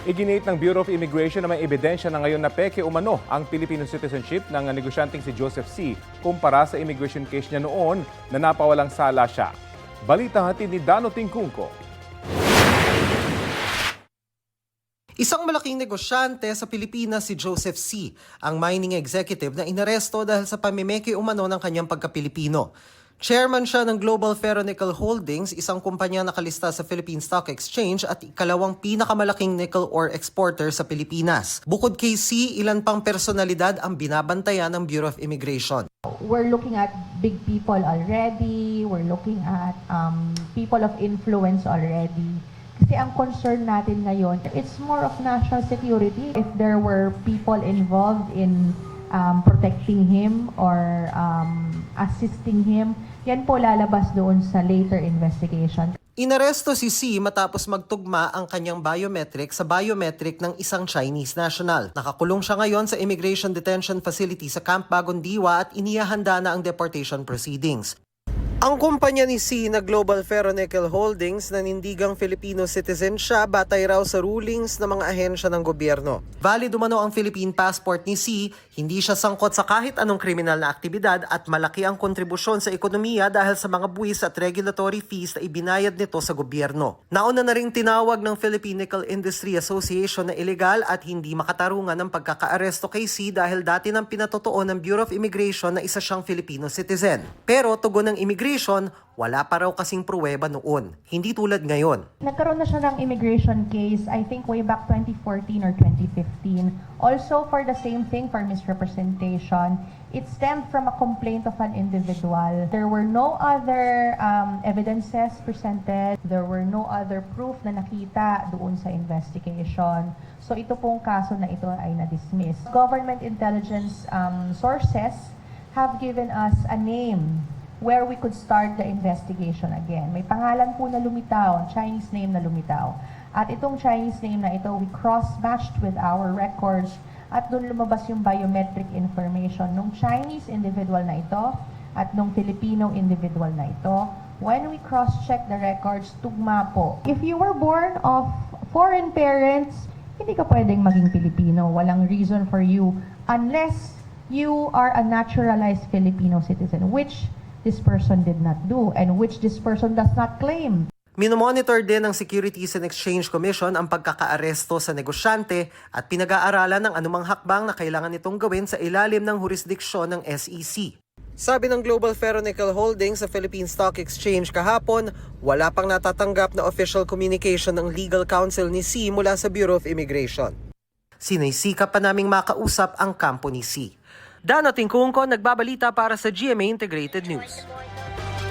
Iginit ng Bureau of Immigration na may ebidensya na ngayon na peke umano ang Filipino citizenship ng negosyanteng si Joseph C. kumpara sa immigration case niya noon na napawalang sala siya. Balita hatid ni Dano Tingkungko. Isang malaking negosyante sa Pilipinas si Joseph C., ang mining executive na inaresto dahil sa pamimeke umano ng kanyang pagka-Pilipino. Chairman siya ng Global Ferronickel Holdings, isang kumpanya na nakalista sa Philippine Stock Exchange at ikalawang pinakamalaking nickel ore exporter sa Pilipinas. Bukod kay C., ilan pang personalidad ang binabantayan ng Bureau of Immigration. We're looking at big people already. We're looking at people of influence already. Kasi ang concern natin ngayon, it's more of national security. If there were people involved in protecting him or assisting him, yan po lalabas doon sa later investigation. Inaresto si C matapos magtugma ang kanyang biometric sa biometric ng isang Chinese national. Nakakulong siya ngayon sa Immigration Detention Facility sa Camp Bagong Diwa at inihahanda na ang deportation proceedings. Ang kumpanya ni C na Global Ferronickel Holdings nanindigang Filipino citizen siya batay raw sa rulings ng mga ahensya ng gobyerno. Valid umano ang Philippine passport ni C, hindi siya sangkot sa kahit anong kriminal na aktibidad at malaki ang kontribusyon sa ekonomiya dahil sa mga buwis at regulatory fees na ibinayad nito sa gobyerno. Nauna na ring tinawag ng Philippine Nickel Industry Association na ilegal at hindi makatarungan ng pagkakaaresto kay C dahil dati nang pinatotoo ng Bureau of Immigration na isa siyang Filipino citizen. Pero tugon ng immigration, wala pa raw kasing pruweba noon. Hindi tulad ngayon. Nagkaroon na siya ng immigration case, I think way back 2014 or 2015. Also for the same thing, for misrepresentation. It stemmed from a complaint of an individual. There were no other evidences presented. There were no other proof na nakita doon sa investigation. So ito pong kaso na ito ay na-dismiss. Government intelligence sources have given us a name where we could start the investigation again. May pangalan po na lumitaw, Chinese name na lumitaw. At itong Chinese name na ito, we cross-matched with our records at doon lumabas yung biometric information ng Chinese individual na ito at ng Filipino individual na ito. When we cross-check the records, tugma po. If you were born of foreign parents, hindi ka pwedeng maging Pilipino. Walang reason for you unless you are a naturalized Filipino citizen, which this person did not do and which this person does not claim. Minomonitor din ng Securities and Exchange Commission ang pagkakaaresto sa negosyante at pinag-aaralan ng anumang hakbang na kailangan nitong gawin sa ilalim ng jurisdiksyon ng SEC. Sabi ng Global Ferronickel Holdings sa Philippine Stock Exchange kahapon, wala pang natatanggap na official communication ng legal counsel ni C mula sa Bureau of Immigration. Sinaysikap pa naming makausap ang kampo ni C. Dano Tingkungko, nagbabalita para sa GMA Integrated News.